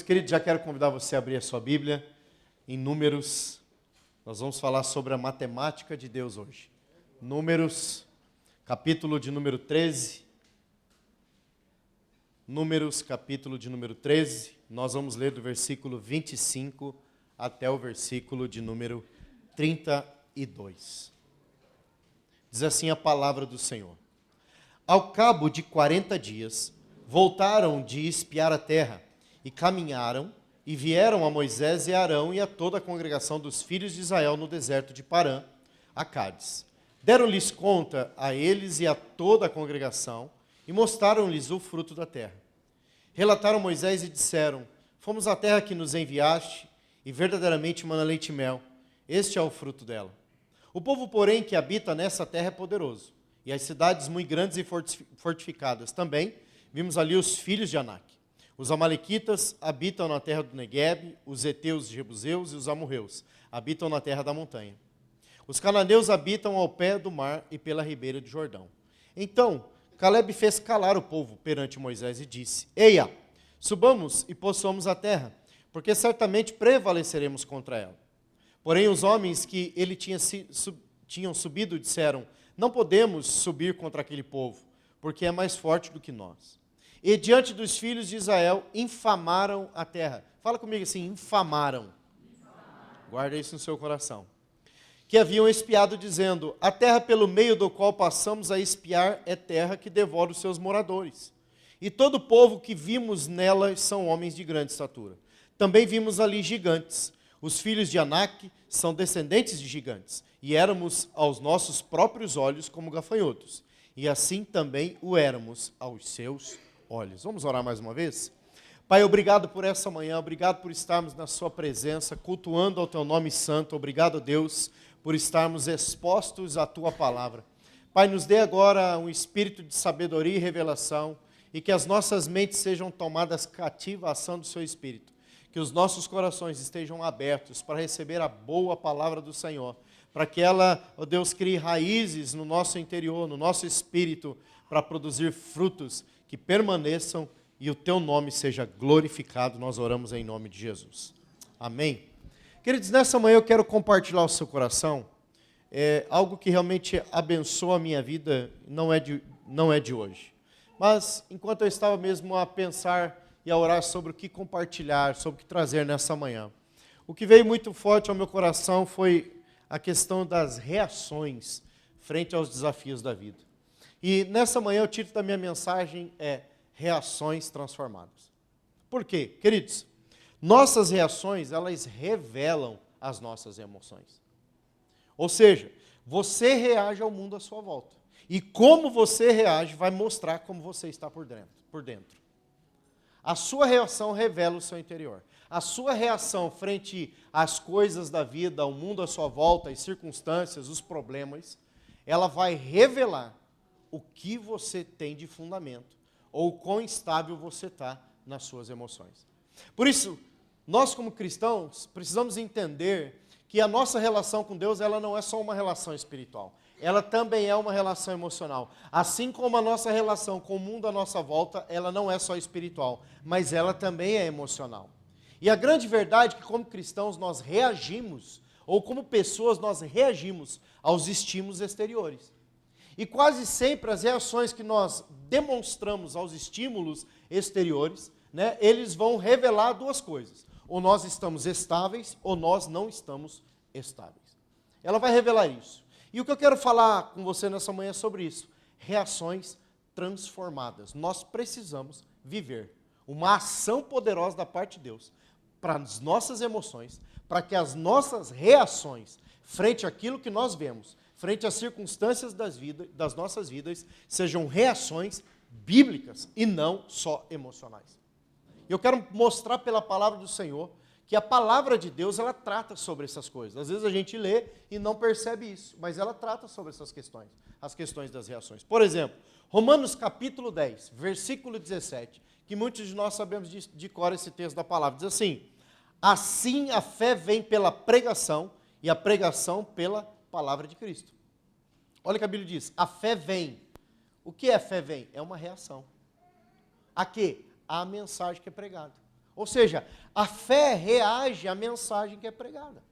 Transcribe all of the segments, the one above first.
Querido, já quero convidar você a abrir a sua Bíblia em Números. Nós vamos falar sobre a matemática de Deus hoje. Números, capítulo de número 13. Números, capítulo de número 13. Nós vamos ler do versículo 25 até o versículo de número 32. Diz assim a palavra do Senhor. Ao cabo de 40 dias, voltaram de espiar a terra, e caminharam, e vieram a Moisés e a Arão e a toda a congregação dos filhos de Israel no deserto de Parã, a Cádiz. Deram-lhes conta a eles e a toda a congregação, e mostraram-lhes o fruto da terra. Relataram Moisés e disseram: fomos à terra que nos enviaste, e verdadeiramente mana leite e mel. Este é o fruto dela. O povo, porém, que habita nessa terra é poderoso, e as cidades muito grandes e fortificadas. Também vimos ali os filhos de Anak. Os amalequitas habitam na terra do Neguebe, os heteus, os jebuseus e os amorreus habitam na terra da montanha. Os cananeus habitam ao pé do mar e pela ribeira do Jordão. Então Calebe fez calar o povo perante Moisés e disse: Eia, subamos e possuamos a terra, porque certamente prevaleceremos contra ela. Porém os homens que ele tinham subido disseram: não podemos subir contra aquele povo, porque é mais forte do que nós. E diante dos filhos de Israel, infamaram a terra. Fala comigo assim, infamaram. Guarda isso no seu coração. Que haviam espiado, dizendo: a terra pelo meio do qual passamos a espiar é terra que devora os seus moradores. E todo o povo que vimos nela são homens de grande estatura. Também vimos ali gigantes. Os filhos de Anak são descendentes de gigantes. E éramos aos nossos próprios olhos como gafanhotos. E assim também o éramos aos seus olhos. Vamos orar mais uma vez? Pai, obrigado por essa manhã, obrigado por estarmos na sua presença, cultuando ao teu nome santo. Obrigado, Deus, por estarmos expostos à tua palavra. Pai, nos dê agora um espírito de sabedoria e revelação, e que as nossas mentes sejam tomadas cativas à ação do seu espírito. Que os nossos corações estejam abertos para receber a boa palavra do Senhor, para que ela, ó Deus, crie raízes no nosso interior, no nosso espírito, para produzir frutos que permaneçam e o teu nome seja glorificado. Nós oramos em nome de Jesus. Amém. Queridos, nessa manhã eu quero compartilhar o seu coração, algo que realmente abençoa a minha vida, não é de hoje. Mas, enquanto eu estava mesmo a pensar e a orar sobre o que compartilhar, sobre o que trazer nessa manhã, o que veio muito forte ao meu coração foi a questão das reações frente aos desafios da vida. E nessa manhã o título da minha mensagem é Reações Transformadas. Por quê? Queridos, nossas reações, elas revelam as nossas emoções. Ou seja, você reage ao mundo à sua volta. E como você reage vai mostrar como você está por dentro. A sua reação revela o seu interior. A sua reação frente às coisas da vida, ao mundo à sua volta, as circunstâncias, os problemas, ela vai revelar o que você tem de fundamento, ou o quão instável você está nas suas emoções. Por isso, nós como cristãos, precisamos entender que a nossa relação com Deus, ela não é só uma relação espiritual, ela também é uma relação emocional. Assim como a nossa relação com o mundo à nossa volta, ela não é só espiritual, mas ela também é emocional. E a grande verdade é que como cristãos nós reagimos, ou como pessoas nós reagimos aos estímulos exteriores. E quase sempre as reações que nós demonstramos aos estímulos exteriores, eles vão revelar duas coisas. Ou nós estamos estáveis, ou nós não estamos estáveis. Ela vai revelar isso. E o que eu quero falar com você nessa manhã é sobre isso. Reações transformadas. Nós precisamos viver uma ação poderosa da parte de Deus para as nossas emoções, para que as nossas reações frente àquilo que nós vemos, frente às circunstâncias das nossas vidas, sejam reações bíblicas e não só emocionais. Eu quero mostrar pela palavra do Senhor que a palavra de Deus, ela trata sobre essas coisas. Às vezes a gente lê e não percebe isso, mas ela trata sobre essas questões, as questões das reações. Por exemplo, Romanos capítulo 10, versículo 17, que muitos de nós sabemos de cor esse texto da palavra, diz assim: assim a fé vem pela pregação e a pregação pela palavra de Cristo. Olha o que a Bíblia diz, a fé vem. O que é fé vem? É uma reação. A quê? A mensagem que é pregada. Ou seja, a fé reage à mensagem que é pregada.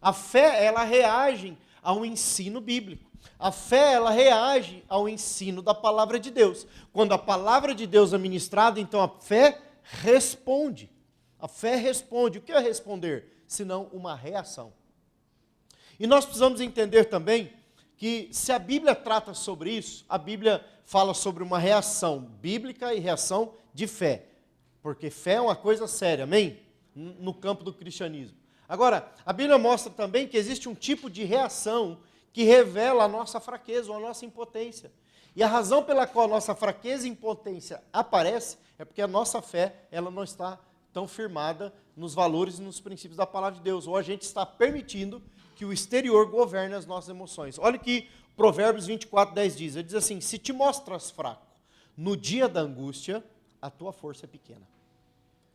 A fé, ela reage ao ensino bíblico. A fé, ela reage ao ensino da palavra de Deus. Quando a palavra de Deus é ministrada, então a fé responde. A fé responde. O que é responder? Senão uma reação. E nós precisamos entender também que se a Bíblia trata sobre isso, a Bíblia fala sobre uma reação bíblica e reação de fé. Porque fé é uma coisa séria, amém? No campo do cristianismo. Agora, a Bíblia mostra também que existe um tipo de reação que revela a nossa fraqueza ou a nossa impotência. E a razão pela qual a nossa fraqueza e impotência aparece é porque a nossa fé, ela não está tão firmada nos valores e nos princípios da palavra de Deus. Ou a gente está permitindo que o exterior governe as nossas emoções. Olha o que Provérbios 24:10 diz. Ele diz assim: se te mostras fraco no dia da angústia, a tua força é pequena.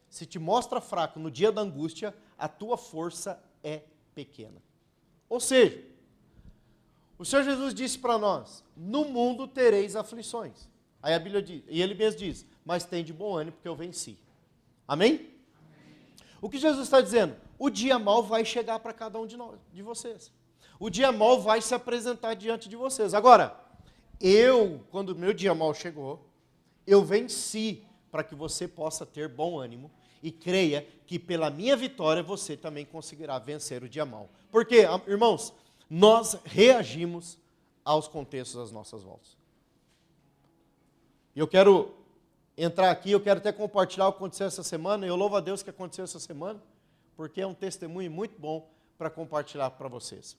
Se te mostra fraco no dia da angústia, a tua força é pequena. Ou seja, o Senhor Jesus disse para nós: no mundo tereis aflições. Aí a Bíblia diz, e ele mesmo diz: mas tem de bom ânimo porque eu venci. Amém? Amém. O que Jesus está dizendo? O dia mau vai chegar para cada um de vocês. O dia mau vai se apresentar diante de vocês. Agora, quando o meu dia mau chegou, eu venci para que você possa ter bom ânimo e creia que pela minha vitória você também conseguirá vencer o dia mau. Porque, irmãos, nós reagimos aos contextos das nossas voltas. E eu quero entrar aqui, eu quero até compartilhar o que aconteceu essa semana, e eu louvo a Deus que aconteceu essa semana, porque é um testemunho muito bom para compartilhar para vocês.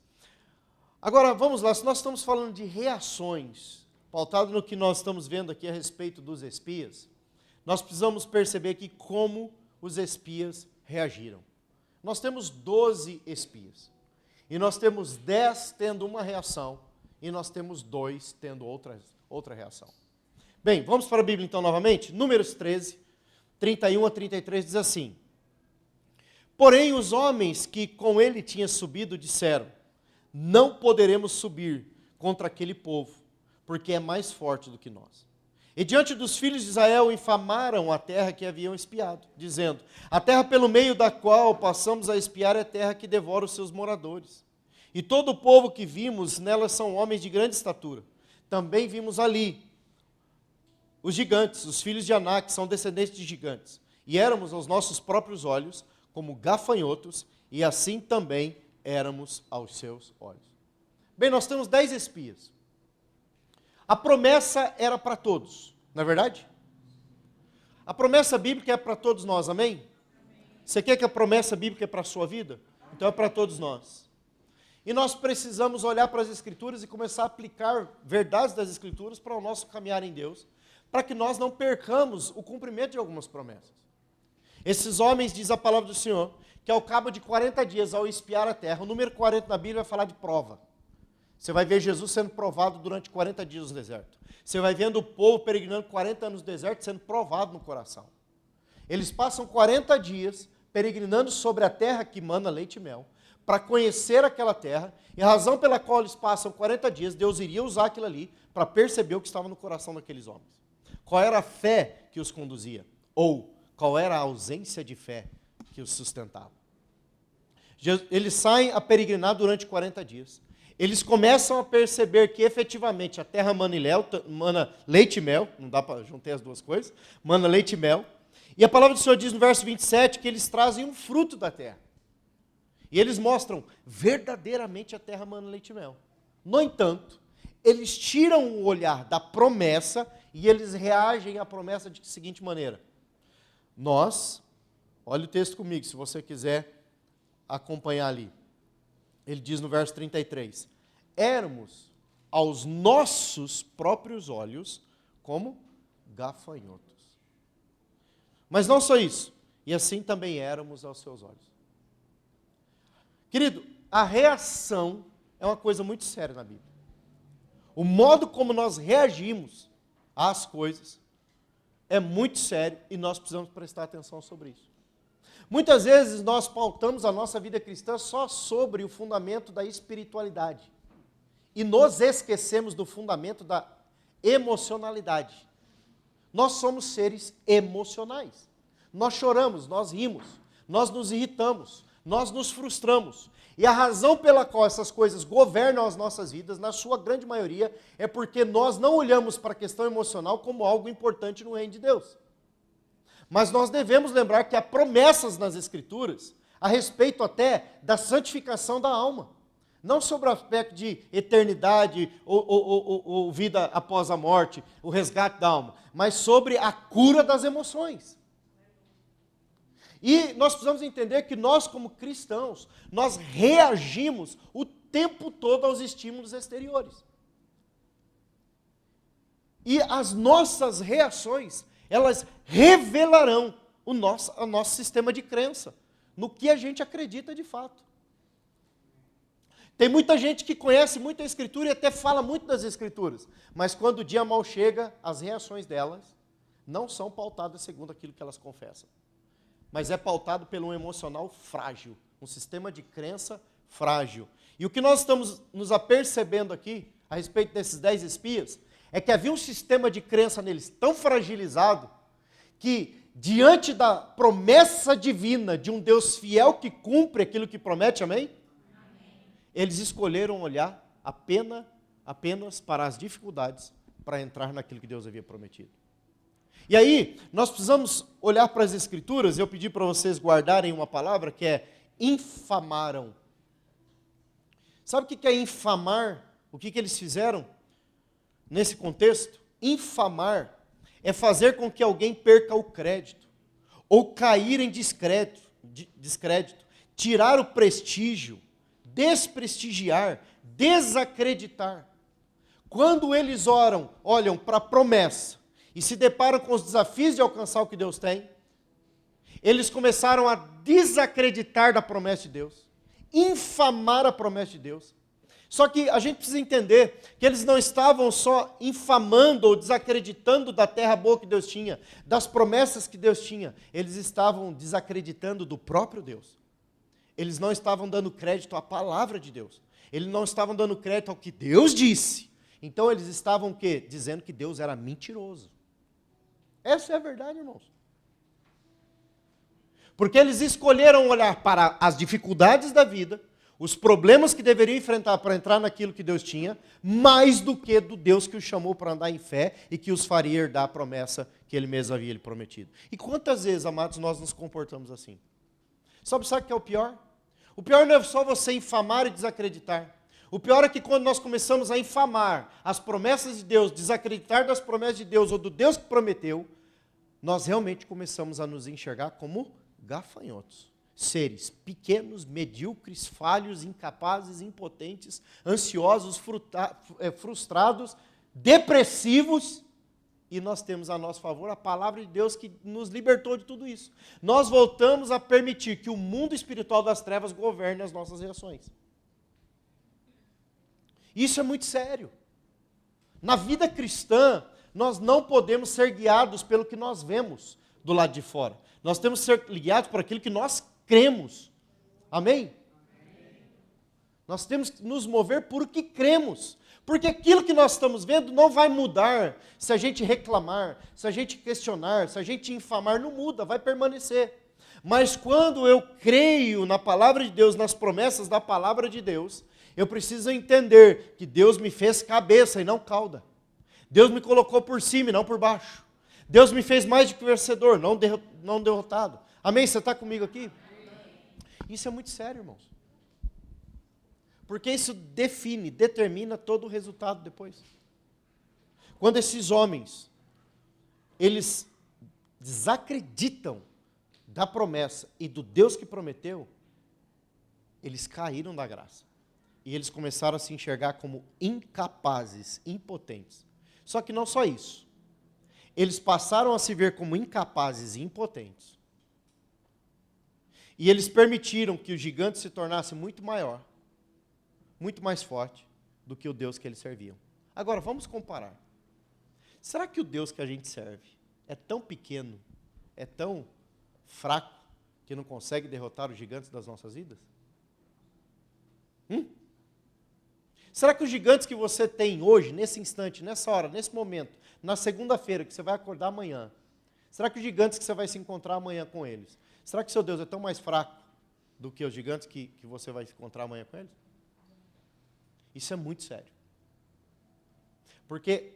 Agora, vamos lá, se nós estamos falando de reações, pautado no que nós estamos vendo aqui a respeito dos espias, nós precisamos perceber aqui como os espias reagiram. Nós temos 12 espias, e nós temos 10 tendo uma reação, e nós temos 2 tendo outra reação. Bem, vamos para a Bíblia então novamente. Números 13, 31 a 33 diz assim: porém os homens que com ele tinham subido disseram: não poderemos subir contra aquele povo, porque é mais forte do que nós. E diante dos filhos de Israel infamaram a terra que haviam espiado, dizendo: a terra pelo meio da qual passamos a espiar é terra que devora os seus moradores. E todo o povo que vimos nela são homens de grande estatura. Também vimos ali os gigantes, os filhos de Aná, que são descendentes de gigantes. E éramos aos nossos próprios olhos como gafanhotos, e assim também éramos aos seus olhos. Bem, nós temos 10 espias. A promessa era para todos, não é verdade? A promessa bíblica é para todos nós, amém? Você quer que a promessa bíblica é para a sua vida? Então é para todos nós. E nós precisamos olhar para as Escrituras e começar a aplicar verdades das Escrituras para o nosso caminhar em Deus, para que nós não percamos o cumprimento de algumas promessas. Esses homens, diz a palavra do Senhor, que ao cabo de 40 dias, ao espiar a terra, o número 40 na Bíblia vai falar de prova. Você vai ver Jesus sendo provado durante 40 dias no deserto. Você vai vendo o povo peregrinando 40 anos no deserto, sendo provado no coração. Eles passam 40 dias peregrinando sobre a terra que mana leite e mel, para conhecer aquela terra, e a razão pela qual eles passam 40 dias, Deus iria usar aquilo ali para perceber o que estava no coração daqueles homens. Qual era a fé que os conduzia? Ou qual era a ausência de fé que os sustentava? Eles saem a peregrinar durante 40 dias. Eles começam a perceber que efetivamente a terra mana leite e mel, não dá para juntar as duas coisas, mana leite e mel. E a palavra do Senhor diz no verso 27 que eles trazem um fruto da terra. E eles mostram verdadeiramente a terra mana leite e mel. No entanto, eles tiram o olhar da promessa e eles reagem à promessa de seguinte maneira: nós, olha o texto comigo, se você quiser acompanhar ali. Ele diz no verso 33, éramos aos nossos próprios olhos como gafanhotos. Mas não só isso, e assim também éramos aos seus olhos. Querido, a reação é uma coisa muito séria na Bíblia. O modo como nós reagimos às coisas é muito sério e nós precisamos prestar atenção sobre isso. Muitas vezes nós pautamos a nossa vida cristã só sobre o fundamento da espiritualidade e nos esquecemos do fundamento da emocionalidade. Nós somos seres emocionais. Nós choramos, nós rimos, nós nos irritamos, nós nos frustramos. E a razão pela qual essas coisas governam as nossas vidas, na sua grande maioria, é porque nós não olhamos para a questão emocional como algo importante no reino de Deus. Mas nós devemos lembrar que há promessas nas Escrituras a respeito até da santificação da alma. Não sobre o aspecto de eternidade ou vida após a morte, o resgate da alma, mas sobre a cura das emoções. E nós precisamos entender que nós, como cristãos, nós reagimos o tempo todo aos estímulos exteriores. E as nossas reações, elas revelarão o nosso sistema de crença, no que a gente acredita de fato. Tem muita gente que conhece muito a Escritura e até fala muito das Escrituras, mas quando o dia mal chega, as reações delas não são pautadas segundo aquilo que elas confessam, mas é pautado pelo um emocional frágil, um sistema de crença frágil. E o que nós estamos nos apercebendo aqui, a respeito desses 10 espias, é que havia um sistema de crença neles tão fragilizado, que diante da promessa divina de um Deus fiel que cumpre aquilo que promete, amém? Eles escolheram olhar apenas para as dificuldades, para entrar naquilo que Deus havia prometido. E aí, nós precisamos olhar para as Escrituras, e eu pedi para vocês guardarem uma palavra que é infamaram. Sabe o que é infamar? O que eles fizeram nesse contexto? Infamar é fazer com que alguém perca o crédito, ou cair em descrédito, tirar o prestígio, desprestigiar, desacreditar. Quando eles olham para a promessa e se deparam com os desafios de alcançar o que Deus tem, eles começaram a desacreditar da promessa de Deus, infamar a promessa de Deus. Só que a gente precisa entender que eles não estavam só infamando ou desacreditando da terra boa que Deus tinha, das promessas que Deus tinha, eles estavam desacreditando do próprio Deus. Eles não estavam dando crédito à palavra de Deus. Eles não estavam dando crédito ao que Deus disse. Então eles estavam o quê? Dizendo que Deus era mentiroso. Essa é a verdade, irmãos. Porque eles escolheram olhar para as dificuldades da vida, os problemas que deveriam enfrentar para entrar naquilo que Deus tinha, mais do que do Deus que os chamou para andar em fé e que os faria herdar a promessa que Ele mesmo havia lhe prometido. E quantas vezes, amados, nós nos comportamos assim? Sabe o que é o pior? O pior não é só você infamar e desacreditar. O pior é que quando nós começamos a infamar as promessas de Deus, desacreditar das promessas de Deus ou do Deus que prometeu, nós realmente começamos a nos enxergar como gafanhotos. Seres pequenos, medíocres, falhos, incapazes, impotentes, ansiosos, frustrados, depressivos. E nós temos a nosso favor a palavra de Deus que nos libertou de tudo isso. Nós voltamos a permitir que o mundo espiritual das trevas governe as nossas reações. Isso é muito sério. Na vida cristã, nós não podemos ser guiados pelo que nós vemos do lado de fora. Nós temos que ser guiados por aquilo que nós cremos. Amém? Nós temos que nos mover por o que cremos. Porque aquilo que nós estamos vendo não vai mudar se a gente reclamar, se a gente questionar, se a gente infamar, não muda, vai permanecer. Mas quando eu creio na palavra de Deus, nas promessas da palavra de Deus, eu preciso entender que Deus me fez cabeça e não cauda. Deus me colocou por cima e não por baixo. Deus me fez mais do que vencedor, não derrotado. Amém? Você está comigo aqui? Isso é muito sério, irmãos. Porque isso determina todo o resultado depois. Quando esses homens, eles desacreditam da promessa e do Deus que prometeu, eles caíram da graça. E eles começaram a se enxergar como incapazes, impotentes. Só que não só isso. Eles passaram a se ver como incapazes e impotentes. E eles permitiram que o gigante se tornasse muito maior, muito mais forte do que o Deus que eles serviam. Agora, vamos comparar. Será que o Deus que a gente serve é tão pequeno, é tão fraco, que não consegue derrotar os gigantes das nossas vidas? Será que os gigantes que você tem hoje, nesse instante, nessa hora, nesse momento, na segunda-feira, que você vai acordar amanhã, Será que os gigantes que você vai se encontrar amanhã com eles, será que seu Deus é tão mais fraco do que os gigantes que você vai se encontrar amanhã com eles? Isso é muito sério. Porque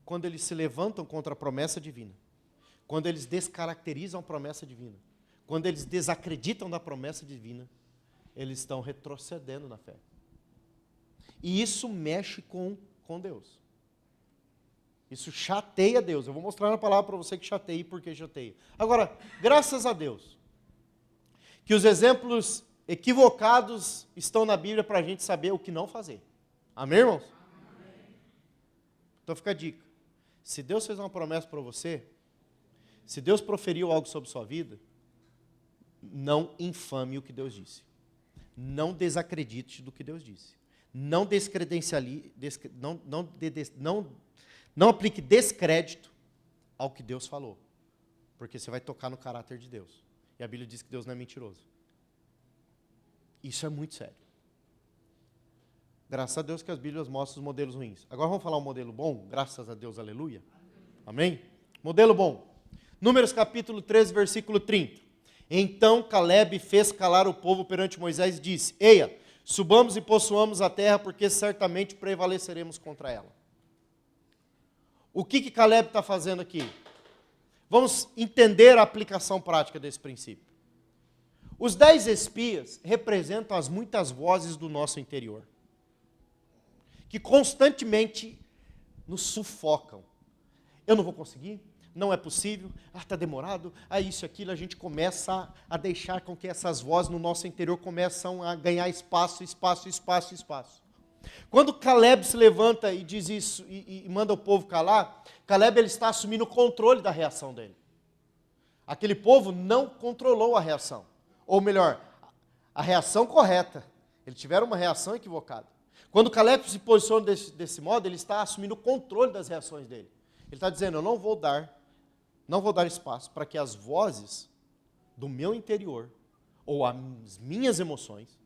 quando eles se levantam contra a promessa divina, quando eles descaracterizam a promessa divina, quando eles desacreditam da promessa divina, eles estão retrocedendo na fé. E isso mexe com Deus. Isso chateia Deus. Eu vou mostrar na palavra para você que chateia e por que chateia. Agora, graças a Deus, que os exemplos equivocados estão na Bíblia para a gente saber o que não fazer. Amém, irmãos? Amém. Então fica a dica. Se Deus fez uma promessa para você, se Deus proferiu algo sobre sua vida, não infame o que Deus disse. Não desacredite do que Deus disse. Não descredencialize, não aplique descrédito ao que Deus falou. Porque você vai tocar no caráter de Deus. E a Bíblia diz que Deus não é mentiroso. Isso é muito sério. Graças a Deus que as Bíblias mostram os modelos ruins. Agora vamos falar um modelo bom? Graças a Deus, aleluia. Amém? Modelo bom. Números capítulo 13, versículo 30. Então Caleb fez calar o povo perante Moisés e disse: Eia, subamos e possuamos a terra, porque certamente prevaleceremos contra ela. O que Caleb está fazendo aqui? Vamos entender a aplicação prática desse princípio. Os 10 espias representam as muitas vozes do nosso interior, que constantemente nos sufocam. Eu não vou conseguir, não é possível, está demorado, isso e aquilo. A gente começa a deixar com que essas vozes no nosso interior começam a ganhar espaço. Quando Caleb se levanta e diz isso e manda o povo calar, Caleb ele está assumindo o controle da reação dele. Aquele povo não controlou a reação. Ou melhor, a reação correta. Eles tiveram uma reação equivocada. Quando Caleb se posiciona desse modo, ele está assumindo o controle das reações dele. Ele está dizendo: eu não vou dar espaço para que as vozes do meu interior, ou as minhas emoções,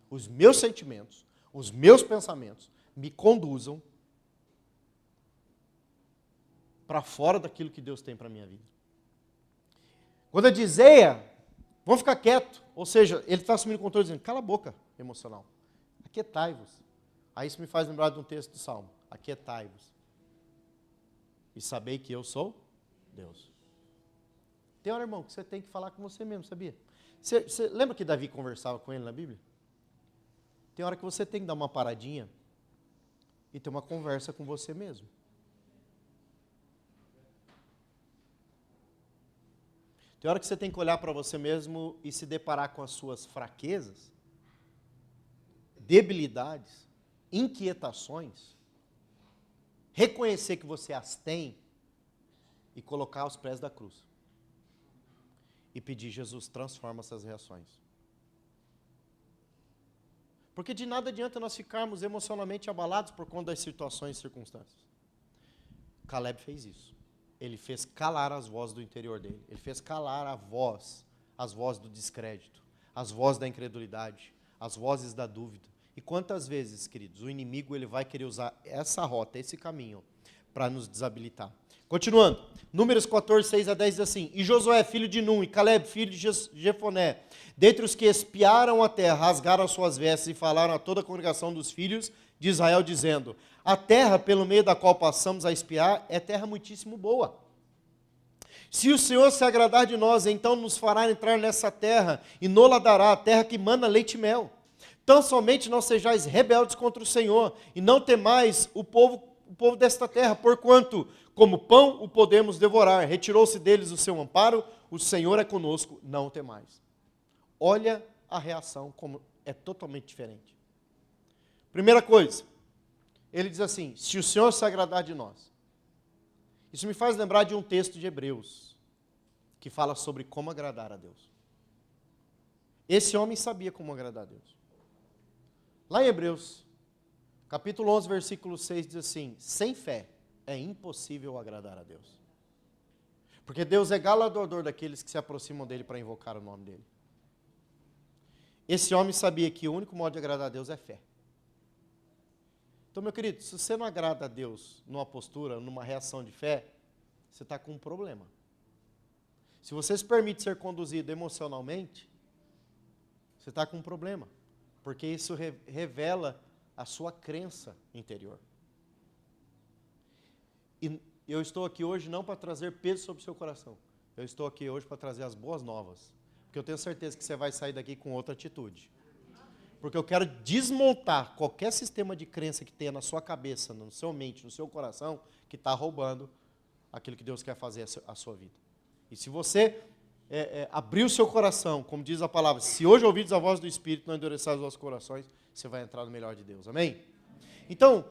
os meus sentimentos, os meus pensamentos, me conduzam para fora daquilo que Deus tem para a minha vida. Quando eu diz: Eia, vamos ficar quieto, ou seja, ele está assumindo o controle dizendo: cala a boca emocional, aquietai-vos. Aí isso me faz lembrar de um texto do Salmo: aquietai-vos e sabei que eu sou Deus. Tem hora, irmão, que você tem que falar com você mesmo, sabia? Você lembra que Davi conversava com ele na Bíblia? Tem hora que você tem que dar uma paradinha e ter uma conversa com você mesmo. Tem hora que você tem que olhar para você mesmo e se deparar com as suas fraquezas, debilidades, inquietações, reconhecer que você as tem e colocar aos pés da cruz. E pedir: Jesus, transforma essas reações. Porque de nada adianta nós ficarmos emocionalmente abalados por conta das situações e circunstâncias. Caleb fez isso. Ele fez calar as vozes do interior dele. Ele fez calar as vozes do descrédito, as vozes da incredulidade, as vozes da dúvida. E quantas vezes, queridos, o inimigo ele vai querer usar essa rota, esse caminho, para nos desabilitar. Continuando, Números 14, 6 a 10 diz assim: E Josué, filho de Num, e Caleb, filho de Jefoné, dentre os que espiaram a terra, rasgaram as suas vestes e falaram a toda a congregação dos filhos de Israel, dizendo: A terra pelo meio da qual passamos a espiar é terra muitíssimo boa. Se o Senhor se agradar de nós, então nos fará entrar nessa terra e nola dará, a terra que mana leite e mel. Tão somente não sejais rebeldes contra o Senhor, e não temais o povo desta terra, porquanto, como pão, o podemos devorar. Retirou-se deles o seu amparo, o Senhor é conosco, não temais. Olha a reação como é totalmente diferente. Primeira coisa, ele diz assim: se o Senhor se agradar de nós. Isso me faz lembrar de um texto de Hebreus, que fala sobre como agradar a Deus. Esse homem sabia como agradar a Deus. Lá em Hebreus, capítulo 11, versículo 6, diz assim: sem fé é impossível agradar a Deus. Porque Deus é galardoador daqueles que se aproximam dele para invocar o nome dele. Esse homem sabia que o único modo de agradar a Deus é fé. Então, meu querido, se você não agrada a Deus numa postura, numa reação de fé, você está com um problema. Se você se permite ser conduzido emocionalmente, você está com um problema, porque isso revela a sua crença interior. E eu estou aqui hoje não para trazer peso sobre o seu coração. Eu estou aqui hoje para trazer as boas novas. Porque eu tenho certeza que você vai sair daqui com outra atitude. Porque eu quero desmontar qualquer sistema de crença que tenha na sua cabeça, na sua mente, no seu coração, que está roubando aquilo que Deus quer fazer a sua vida. E se você abrir o seu coração, como diz a palavra, se hoje ouvides a voz do Espírito, não endureçais os vossos corações, você vai entrar no melhor de Deus. Amém? Então,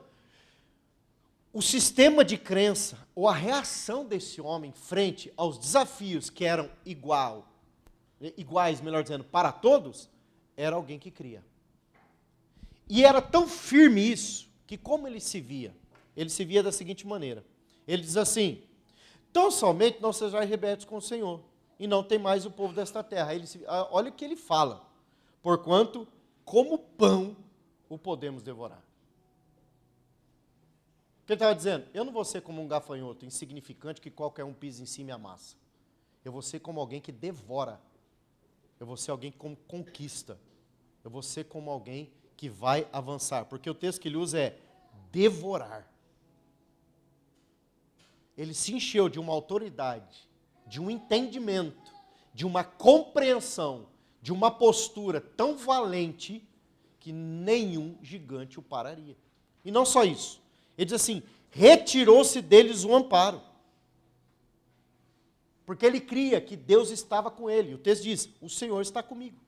o sistema de crença, ou a reação desse homem frente aos desafios que eram iguais, melhor dizendo, para todos, era alguém que cria. E era tão firme isso, que como ele se via da seguinte maneira. Ele diz assim, tão somente não sejais rebeldes com o Senhor, e não tem mais o povo desta terra. Olha o que ele fala, porquanto, como pão, o podemos devorar. O que ele estava dizendo? Eu não vou ser como um gafanhoto insignificante que qualquer um pisa em cima e amassa. Eu vou ser como alguém que devora. Eu vou ser alguém que conquista. Eu vou ser como alguém que vai avançar. Porque o texto que ele usa é devorar. Ele se encheu de uma autoridade, de um entendimento, de uma compreensão, de uma postura tão valente que nenhum gigante o pararia. E não só isso. Ele diz assim, retirou-se deles o amparo. Porque ele cria que Deus estava com ele. O texto diz, o Senhor está comigo.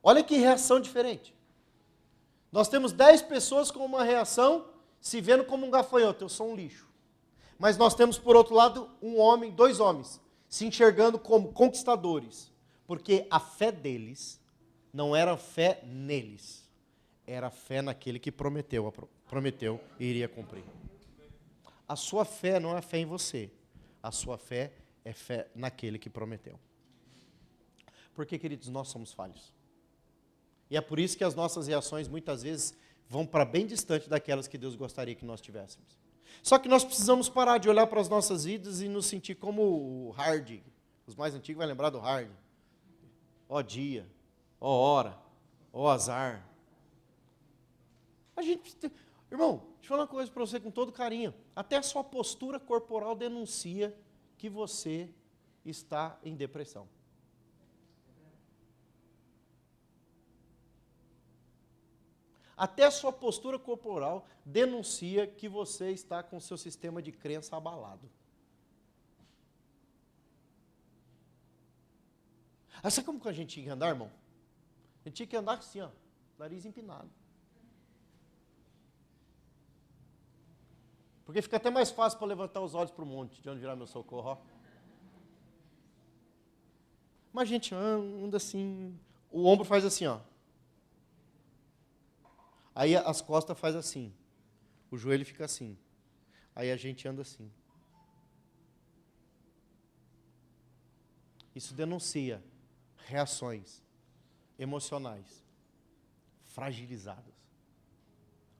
Olha que reação diferente. Nós temos 10 pessoas com uma reação, se vendo como um gafanhoto, eu sou um lixo. Mas nós temos, por outro lado, 2 homens, se enxergando como conquistadores. Porque a fé deles não era fé neles. Era fé naquele que prometeu e iria cumprir. A sua fé não é fé em você. A sua fé é fé naquele que prometeu. Porque, queridos, nós somos falhos. E é por isso que as nossas reações, muitas vezes, vão para bem distante daquelas que Deus gostaria que nós tivéssemos. Só que nós precisamos parar de olhar para as nossas vidas e nos sentir como o Hard. Os mais antigos vão lembrar do Hard. Ó dia, ó hora, ó azar. Irmão, deixa eu falar uma coisa para você com todo carinho. Até a sua postura corporal denuncia que você está em depressão. Até a sua postura corporal denuncia que você está com o seu sistema de crença abalado. Sabe como que a gente tinha que andar, irmão? A gente tinha que andar assim, ó, nariz empinado. Porque fica até mais fácil para levantar os olhos para o monte, de onde virá meu socorro. Ó. Mas a gente anda assim, o ombro faz assim, ó. Aí as costas faz assim, o joelho fica assim. Aí a gente anda assim. Isso denuncia reações emocionais fragilizadas.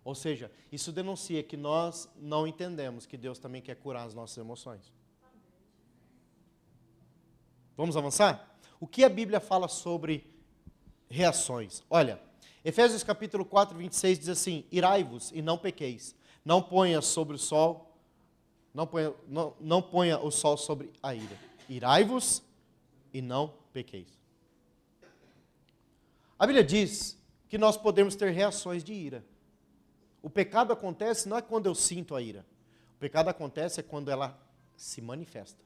Ou seja, isso denuncia que nós não entendemos que Deus também quer curar as nossas emoções. Vamos avançar? O que a Bíblia fala sobre reações? Olha, Efésios capítulo 4, 26 diz assim, irai-vos e não pequeis, não ponha sobre o sol, não ponha o sol sobre a ira. Irai-vos e não pequeis. A Bíblia diz que nós podemos ter reações de ira. O pecado acontece não é quando eu sinto a ira. O pecado acontece quando ela se manifesta.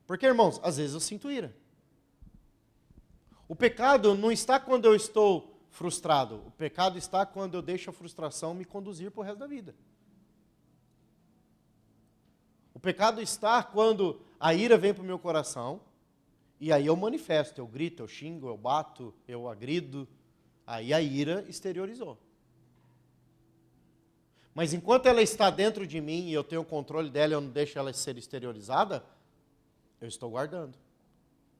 Porque, irmãos, às vezes eu sinto ira. O pecado não está quando eu estou frustrado. O pecado está quando eu deixo a frustração me conduzir para o resto da vida. O pecado está quando a ira vem para o meu coração e aí eu manifesto, eu grito, eu xingo, eu bato, eu agrido. Aí a ira exteriorizou. Mas enquanto ela está dentro de mim e eu tenho o controle dela e eu não deixo ela ser exteriorizada, eu estou guardando,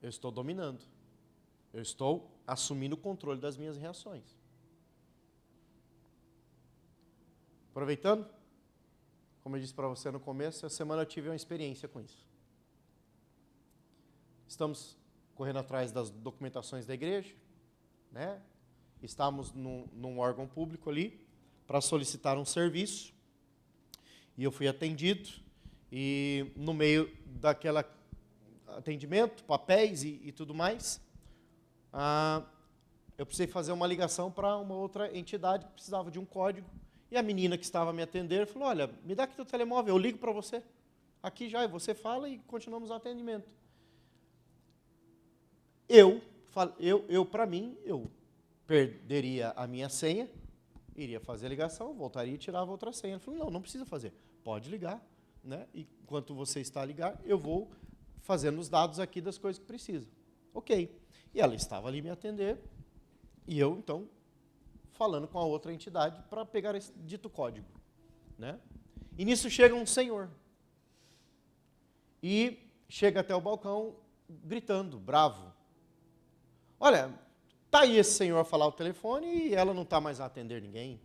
eu estou dominando, eu estou assumindo o controle das minhas reações. Aproveitando, como eu disse para você no começo, essa semana eu tive uma experiência com isso. Estamos correndo atrás das documentações da igreja, né? Estávamos num órgão público ali para solicitar um serviço e eu fui atendido e no meio daquele atendimento, papéis e tudo mais, eu precisei fazer uma ligação para uma outra entidade que precisava de um código e a menina que estava me atendendo falou, olha, me dá aqui teu telemóvel, eu ligo para você, aqui já, e você fala e continuamos o atendimento. Para mim, eu perderia a minha senha, iria fazer a ligação, voltaria e tirava outra senha. Ele falou, não precisa fazer, pode ligar, né? E enquanto você está a ligar, eu vou fazendo os dados aqui das coisas que precisa. Ok. E ela estava ali me atender, e eu, então, falando com a outra entidade para pegar esse dito código, né? E nisso chega um senhor, e chega até o balcão gritando, bravo. Olha, está aí esse senhor a falar o telefone e ela não está mais a atender ninguém.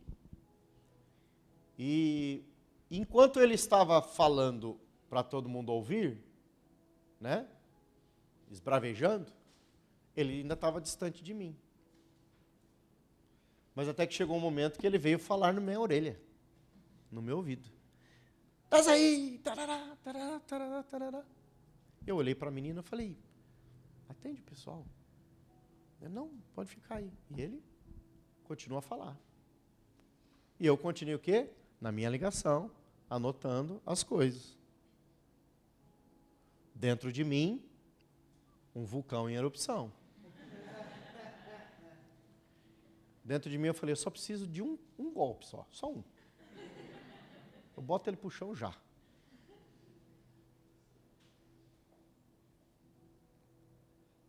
E enquanto ele estava falando para todo mundo ouvir, né, esbravejando, ele ainda estava distante de mim. Mas até que chegou um momento que ele veio falar na minha orelha, no meu ouvido. Estás aí? Tarará, tarará, tarará, tarará. Eu olhei para a menina e falei, atende, pessoal. Ele, não, pode ficar aí. E ele continua a falar. E eu continuei o quê? Na minha ligação, anotando as coisas. Dentro de mim, um vulcão em erupção. Dentro de mim eu falei, eu só preciso de um golpe só um. Eu boto ele pro chão já.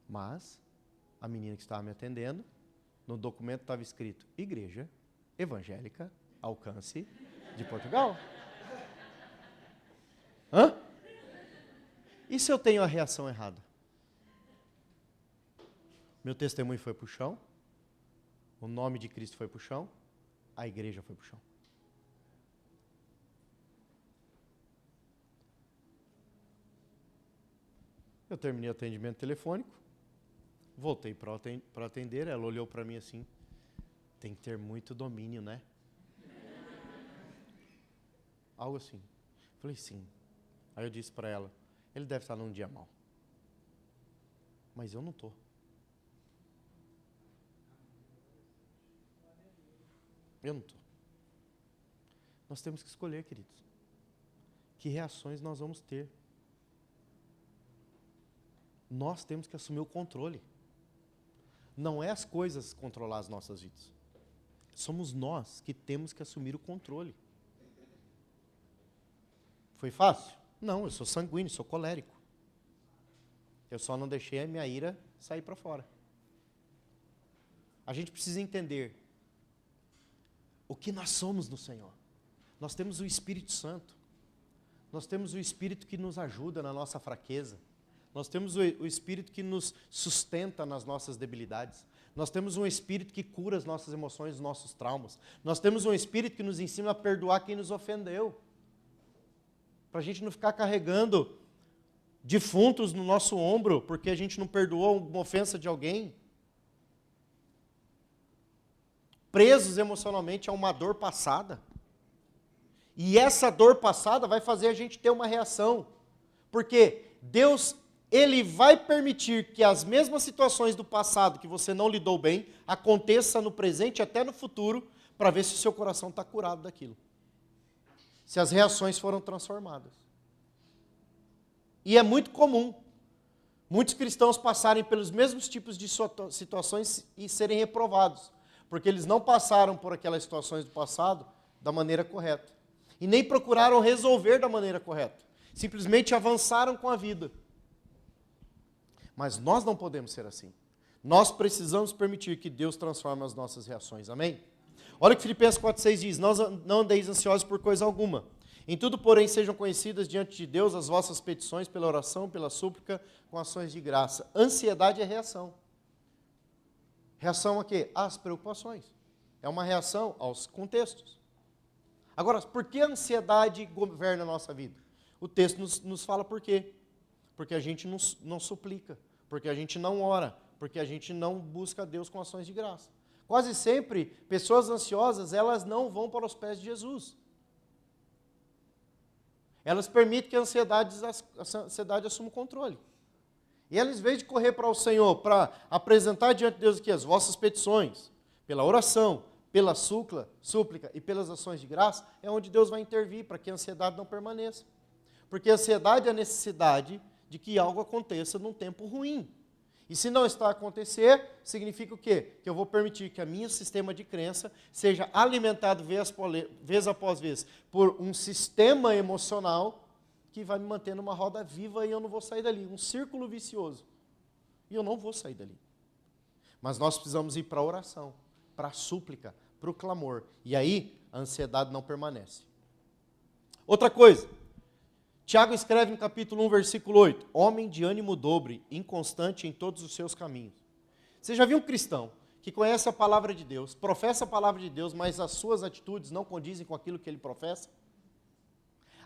Mas a menina que estava me atendendo, no documento estava escrito Igreja Evangélica Alcance de Portugal. Hã? E se eu tenho a reação errada? Meu testemunho foi para o chão, o nome de Cristo foi para o chão, a igreja foi para o chão. Eu terminei o atendimento telefônico, voltei para atender, ela olhou para mim assim, tem que ter muito domínio, né? Algo assim. Falei, sim. Aí eu disse para ela, ele deve estar num dia mau. Mas eu não estou. Eu não estou. Nós temos que escolher, queridos. Que reações nós vamos ter. Nós temos que assumir o controle. Não é as coisas controlar as nossas vidas. Somos nós que temos que assumir o controle. Foi fácil? Não, eu sou sanguíneo, sou colérico. Eu só não deixei a minha ira sair para fora. A gente precisa entender o que nós somos no Senhor. Nós temos o Espírito Santo. Nós temos o Espírito que nos ajuda na nossa fraqueza. Nós temos o Espírito que nos sustenta nas nossas debilidades. Nós temos um Espírito que cura as nossas emoções, os nossos traumas. Nós temos um Espírito que nos ensina a perdoar quem nos ofendeu. Para a gente não ficar carregando defuntos no nosso ombro, porque a gente não perdoou uma ofensa de alguém. Presos emocionalmente a uma dor passada. E essa dor passada vai fazer a gente ter uma reação. Porque Deus, Ele vai permitir que as mesmas situações do passado que você não lidou bem, aconteça no presente e até no futuro, para ver se o seu coração está curado daquilo. Se as reações foram transformadas. E é muito comum muitos cristãos passarem pelos mesmos tipos de situações e serem reprovados, porque eles não passaram por aquelas situações do passado da maneira correta. E nem procuraram resolver da maneira correta. Simplesmente avançaram com a vida. Mas nós não podemos ser assim. Nós precisamos permitir que Deus transforme as nossas reações. Amém? Olha o que Filipenses 4,6 diz. Não andeis ansiosos por coisa alguma. Em tudo, porém, sejam conhecidas diante de Deus as vossas petições pela oração, pela súplica, com ações de graça. Ansiedade é reação. Reação a quê? Às preocupações. É uma reação aos contextos. Agora, por que a ansiedade governa a nossa vida? O texto nos fala por quê. Porque a gente não suplica, porque a gente não ora, porque a gente não busca a Deus com ações de graça. Quase sempre, pessoas ansiosas, elas não vão para os pés de Jesus. Elas permitem que a ansiedade assuma o controle. E elas, em vez de correr para o Senhor, para apresentar diante de Deus aqui as vossas petições, pela oração, pela súplica e pelas ações de graça, é onde Deus vai intervir para que a ansiedade não permaneça. Porque a ansiedade é a necessidade de que algo aconteça num tempo ruim. E se não está a acontecer, significa o quê? Que eu vou permitir que o meu sistema de crença seja alimentado vez após vez por um sistema emocional que vai me manter numa roda viva e eu não vou sair dali. Um círculo vicioso. E eu não vou sair dali. Mas nós precisamos ir para a oração, para a súplica, para o clamor. E aí, a ansiedade não permanece. Outra coisa. Tiago escreve no capítulo 1, versículo 8, homem de ânimo dobre, inconstante em todos os seus caminhos. Você já viu um cristão que conhece a palavra de Deus, professa a palavra de Deus, mas as suas atitudes não condizem com aquilo que ele professa?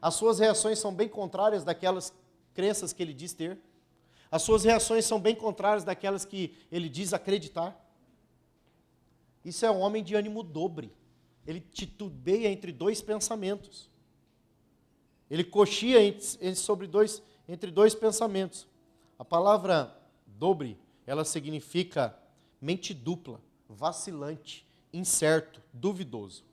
As suas reações são bem contrárias daquelas crenças que ele diz ter? As suas reações são bem contrárias daquelas que ele diz acreditar? Isso é um homem de ânimo dobre. Ele titubeia entre dois pensamentos. Ele coxia entre dois pensamentos. A palavra dobre, ela significa mente dupla, vacilante, incerto, duvidoso.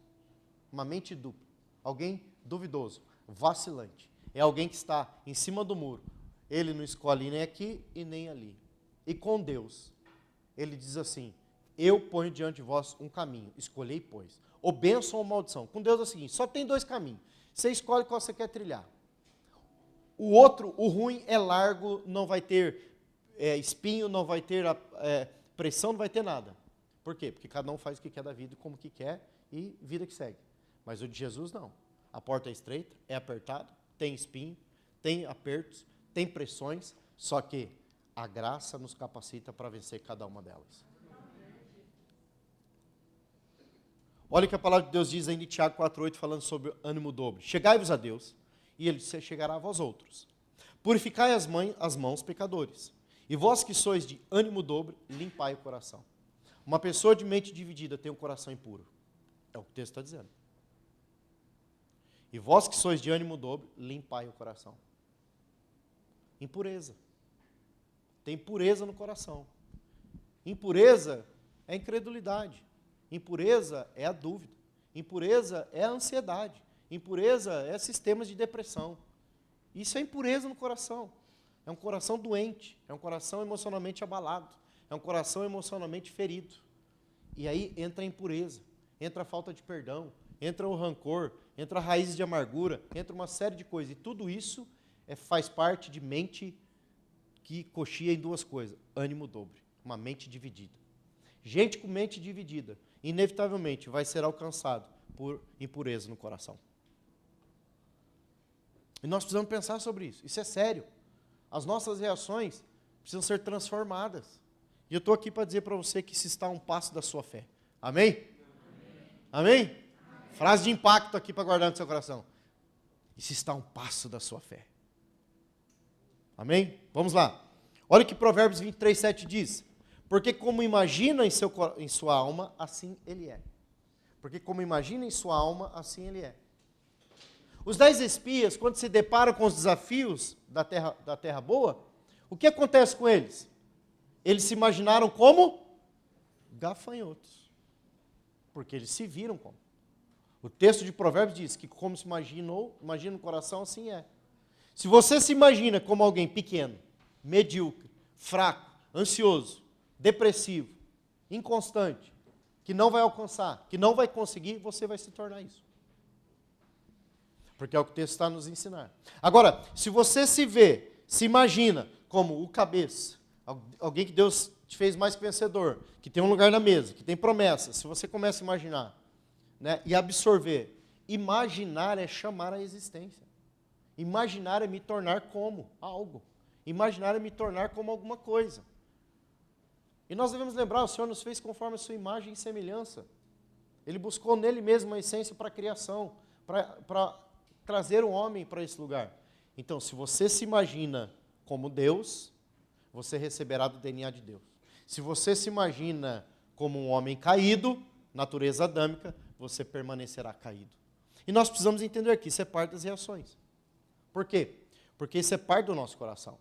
Uma mente dupla. Alguém duvidoso, vacilante. É alguém que está em cima do muro. Ele não escolhe nem aqui e nem ali. E com Deus, ele diz assim, eu ponho diante de vós um caminho, escolhei, pois. Ou bênção ou maldição. Com Deus é o seguinte, só tem dois caminhos. Você escolhe qual você quer trilhar. O outro, o ruim, é largo, não vai ter espinho, não vai ter pressão, não vai ter nada. Por quê? Porque cada um faz o que quer da vida, como que quer, e vida que segue. Mas o de Jesus, não. A porta é estreita, é apertada, tem espinho, tem apertos, tem pressões, só que a graça nos capacita para vencer cada uma delas. Olha o que a palavra de Deus diz ainda em Tiago 4,8, falando sobre ânimo dobre. Chegai-vos a Deus, e Ele se chegará a vós outros. Purificai as mãos, pecadores. E vós que sois de ânimo dobre, limpai o coração. Uma pessoa de mente dividida tem um coração impuro. É o que o texto está dizendo. E vós que sois de ânimo dobre, limpai o coração. Impureza. Tem impureza no coração. Impureza é incredulidade. Impureza é a dúvida. Impureza é a ansiedade. Impureza é sistemas de depressão. Isso é impureza no coração. É um coração doente. É um coração emocionalmente abalado. É um coração emocionalmente ferido. E aí entra a impureza. Entra a falta de perdão. Entra o rancor. Entra raízes de amargura. Entra uma série de coisas. E tudo isso faz parte de mente que coxia em duas coisas. Ânimo dobre. Uma mente dividida. Gente com mente dividida, inevitavelmente, vai ser alcançado por impureza no coração. E nós precisamos pensar sobre isso. Isso é sério. As nossas reações precisam ser transformadas. E eu estou aqui para dizer para você que isso está a um passo da sua fé. Amém? Amém? Amém? Frase de impacto aqui para guardar no seu coração. Isso está a um passo da sua fé. Amém? Vamos lá. Olha o que Provérbios 23:7 diz. Porque como imagina em sua alma, assim ele é. Porque como imagina em sua alma, assim ele é. Os 10 espias, quando se deparam com os desafios da terra boa, o que acontece com eles? Eles se imaginaram como gafanhotos. Porque eles se viram como. O texto de Provérbios diz que como se imagina no coração, assim é. Se você se imagina como alguém pequeno, medíocre, fraco, ansioso, depressivo, inconstante, que não vai alcançar, que não vai conseguir, você vai se tornar isso. Porque é o que o texto está a nos ensinar. Agora, se você se vê, se imagina como o cabeça, alguém que Deus te fez mais que vencedor, que tem um lugar na mesa, que tem promessas, se você começa a imaginar, né, e absorver, imaginar é chamar a existência. Imaginar é me tornar como algo. Imaginar é me tornar como alguma coisa. E nós devemos lembrar, o Senhor nos fez conforme a sua imagem e semelhança. Ele buscou nele mesmo a essência para a criação, para trazer o homem para esse lugar. Então, se você se imagina como Deus, você receberá do DNA de Deus. Se você se imagina como um homem caído, natureza adâmica, você permanecerá caído. E nós precisamos entender que isso é parte das reações. Por quê? Porque isso é parte do nosso coração.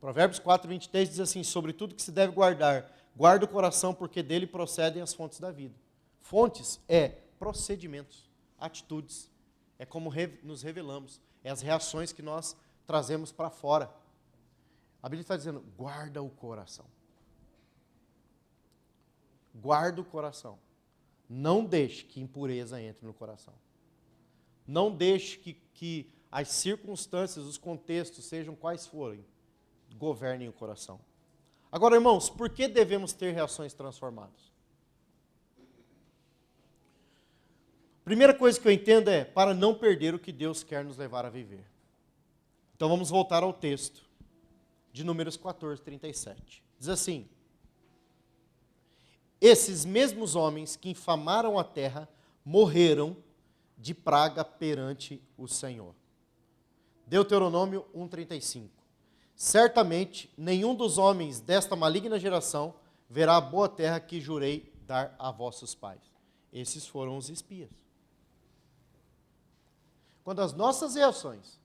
Provérbios 4:23 diz assim: sobre tudo que se deve guardar, guarda o coração, porque dele procedem as fontes da vida. Fontes é procedimentos, atitudes. É como nos revelamos. É as reações que nós trazemos para fora. A Bíblia está dizendo, guarda o coração. Guarda o coração. Não deixe que impureza entre no coração. Não deixe que as circunstâncias, os contextos, sejam quais forem, governem o coração. Agora, irmãos, por que devemos ter reações transformadas? Primeira coisa que eu entendo é para não perder o que Deus quer nos levar a viver. Então vamos voltar ao texto de Números 14:37. Diz assim: esses mesmos homens que infamaram a terra morreram de praga perante o Senhor. Deuteronômio 1:35. Certamente nenhum dos homens desta maligna geração verá a boa terra que jurei dar a vossos pais. Esses foram os espias. Quando as nossas reações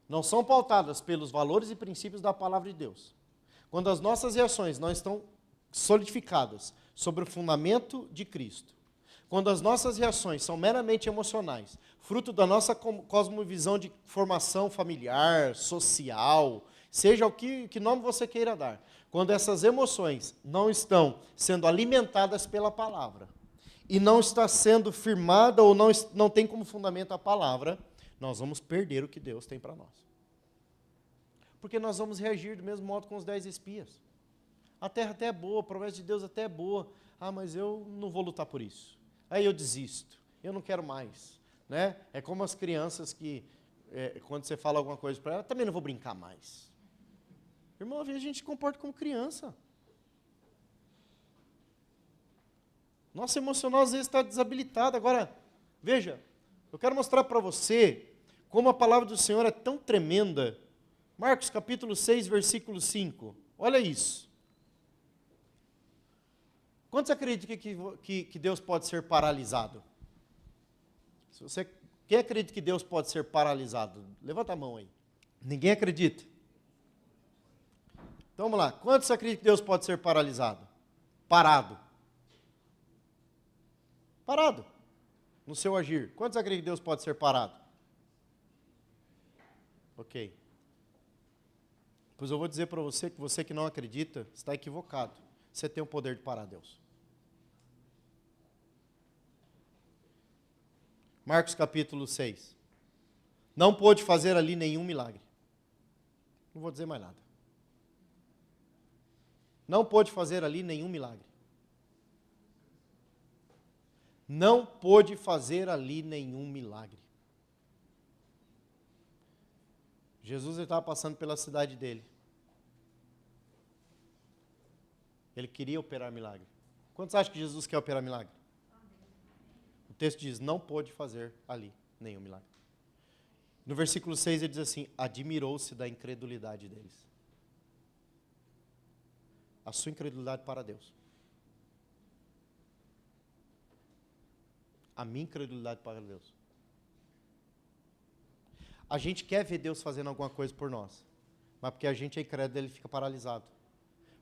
não são pautadas pelos valores e princípios da palavra de Deus, quando as nossas reações não estão solidificadas sobre o fundamento de Cristo, quando as nossas reações são meramente emocionais, fruto da nossa cosmovisão de formação familiar, social, seja o que nome você queira dar, quando essas emoções não estão sendo alimentadas pela palavra, e não está sendo firmada ou não tem como fundamento a palavra, nós vamos perder o que Deus tem para nós. Porque nós vamos reagir do mesmo modo com os 10 espias. A terra até é boa, a promessa de Deus até é boa. Ah, mas eu não vou lutar por isso. Aí eu desisto, eu não quero mais. Né? É como as crianças que, quando você fala alguma coisa para ela, também não vou brincar mais. Irmão, às vezes a gente se comporta como criança. Nosso emocional às vezes está desabilitado. Agora, veja, eu quero mostrar para você como a palavra do Senhor é tão tremenda. Marcos capítulo 6, versículo 5. Olha isso. Quantos acreditam que Deus pode ser paralisado? Quem acredita que Deus pode ser paralisado? Levanta a mão aí. Ninguém acredita? Então vamos lá. Quantos acreditam que Deus pode ser paralisado? Parado. Parado. No seu agir. Quantos acreditam que Deus pode ser parado? Ok. Pois eu vou dizer para você que não acredita, está equivocado. Você tem o poder de parar Deus. Marcos capítulo 6. Não pôde fazer ali nenhum milagre. Não vou dizer mais nada. Não pôde fazer ali nenhum milagre. Não pôde fazer ali nenhum milagre. Jesus estava passando pela cidade dele. Ele queria operar milagre. Quantos acham que Jesus quer operar milagre? O texto diz, não pôde fazer ali nenhum milagre. No versículo 6 ele diz assim, admirou-se da incredulidade deles. A sua incredulidade para Deus. A minha incredulidade para Deus. A gente quer ver Deus fazendo alguma coisa por nós, mas porque a gente é incrédulo, ele fica paralisado.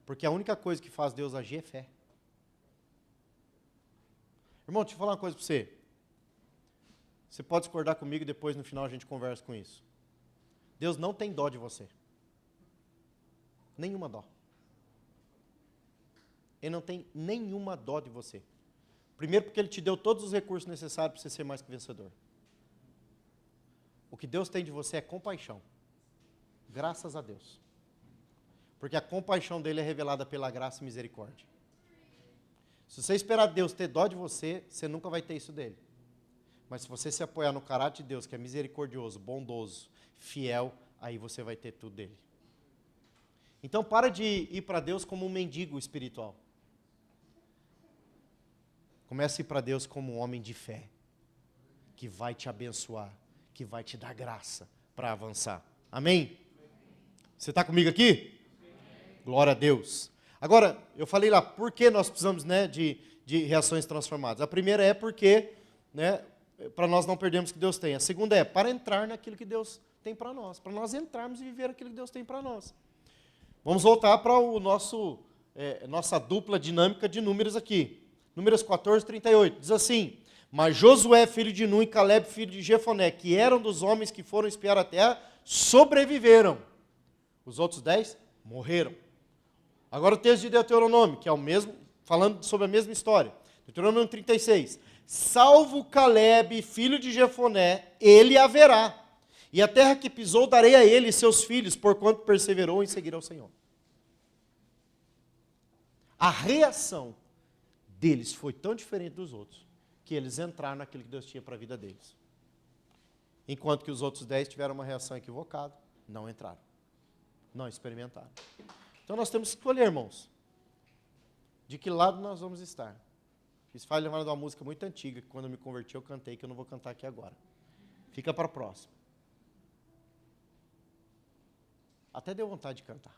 Porque a única coisa que faz Deus agir é fé. Irmão, deixa eu falar uma coisa para você. Você pode discordar comigo e depois no final a gente conversa com isso. Deus não tem dó de você. Nenhuma dó. Ele não tem nenhuma dó de você. Primeiro porque Ele te deu todos os recursos necessários para você ser mais que vencedor. O que Deus tem de você é compaixão. Graças a Deus. Porque a compaixão dele é revelada pela graça e misericórdia. Se você esperar Deus ter dó de você, você nunca vai ter isso dele. Mas se você se apoiar no caráter de Deus, que é misericordioso, bondoso, fiel, aí você vai ter tudo dele. Então para de ir para Deus como um mendigo espiritual. Comece a ir para Deus como um homem de fé, que vai te abençoar, que vai te dar graça para avançar. Amém? Você está comigo aqui? Glória a Deus. Agora, eu falei lá, por que nós precisamos, né, de reações transformadas? A primeira é porque, né, para nós não perdermos o que Deus tem. A segunda é para entrar naquilo que Deus tem para nós entrarmos e viver aquilo que Deus tem para nós. Vamos voltar para o nossa dupla dinâmica de números aqui. Números 14, 38. Diz assim: mas Josué, filho de Nun, e Caleb, filho de Jefoné, que eram dos homens que foram espiar a terra, sobreviveram. Os outros 10 morreram. Agora o texto de Deuteronômio, que é o mesmo, falando sobre a mesma história. Deuteronômio 36. Salvo Caleb, filho de Jefoné, ele haverá. E a terra que pisou darei a ele e seus filhos, porquanto perseverou em seguir ao Senhor. A reação deles foi tão diferente dos outros, que eles entraram naquilo que Deus tinha para a vida deles. Enquanto que os outros 10 tiveram uma reação equivocada, não entraram, não experimentaram. Então nós temos que escolher, irmãos, de que lado nós vamos estar. Isso faz lembrar de uma música muito antiga, que quando eu me converti eu cantei, que eu não vou cantar aqui agora. Fica para a próxima. Até deu vontade de cantar.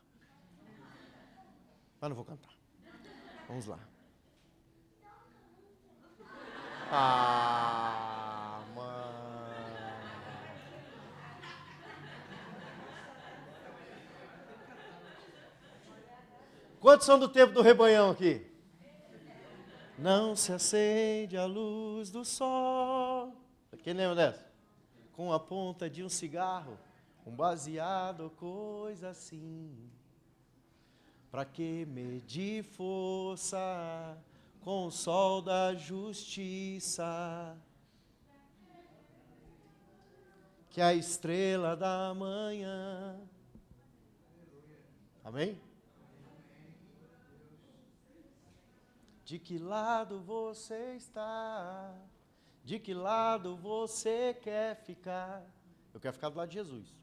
Mas não vou cantar. Vamos lá. Mano. Quantos são do tempo do rebanhão aqui? Não se acende a luz do sol. Quem lembra dessa? Com a ponta de um cigarro, um baseado, coisa assim. Pra que medir força com o sol da justiça? Que a estrela da manhã. Amém? De que lado você está? De que lado você quer ficar? Eu quero ficar do lado de Jesus.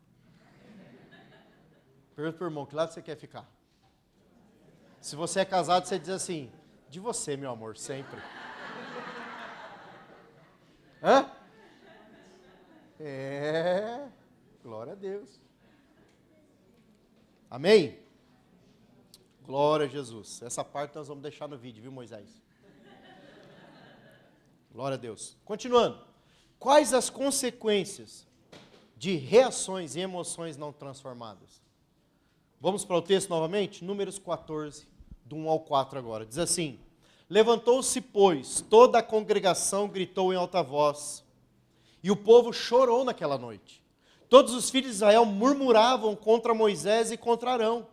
Pergunta para o irmão, que lado você quer ficar? Se você é casado, você diz assim: de você, meu amor, sempre. Hã? Glória a Deus. Amém? Glória a Jesus. Essa parte nós vamos deixar no vídeo, viu, Moisés? Glória a Deus. Continuando. Quais as consequências de reações e emoções não transformadas? Vamos para o texto novamente? Números 14, do 1 ao 4 agora. Diz assim: levantou-se, pois, toda a congregação gritou em alta voz, e o povo chorou naquela noite. Todos os filhos de Israel murmuravam contra Moisés e contra Arão.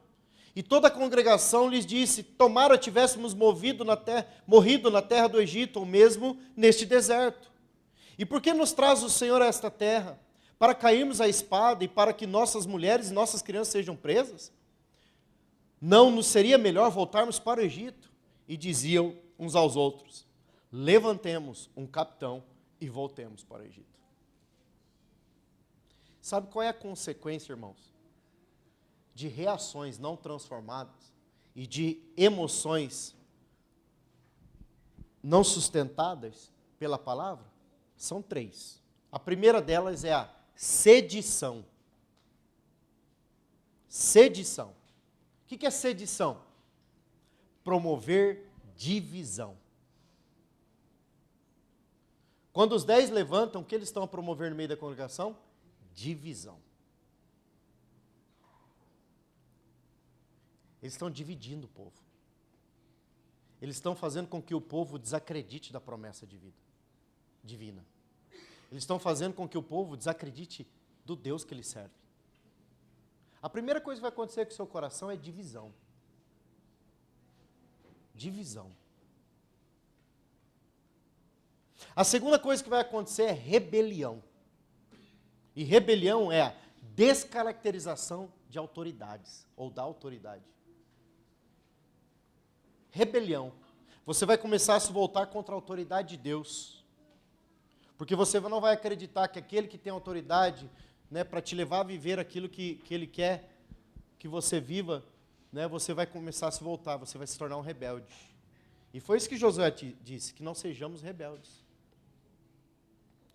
E toda a congregação lhes disse: tomara tivéssemos morrido na terra do Egito, ou mesmo neste deserto. E por que nos traz o Senhor a esta terra? Para cairmos à espada e para que nossas mulheres e nossas crianças sejam presas? Não nos seria melhor voltarmos para o Egito? E diziam uns aos outros: levantemos um capitão e voltemos para o Egito. Sabe qual é a consequência, irmãos, de reações não transformadas e de emoções não sustentadas pela palavra? São 3. A primeira delas é a sedição. Sedição. O que é sedição? Promover divisão. Quando os 10 levantam, o que eles estão a promover no meio da congregação? Divisão. Eles estão dividindo o povo. Eles estão fazendo com que o povo desacredite da promessa de vida divina. Eles estão fazendo com que o povo desacredite do Deus que ele serve. A primeira coisa que vai acontecer com o seu coração é divisão. Divisão. A segunda coisa que vai acontecer é rebelião. E rebelião é a descaracterização de autoridades, ou da autoridade. Rebelião. Você vai começar a se voltar contra a autoridade de Deus. Porque você não vai acreditar que aquele que tem autoridade, né, para te levar a viver aquilo que Ele quer que você viva, né, você vai começar a se voltar, você vai se tornar um rebelde. E foi isso que Josué disse, que não sejamos rebeldes.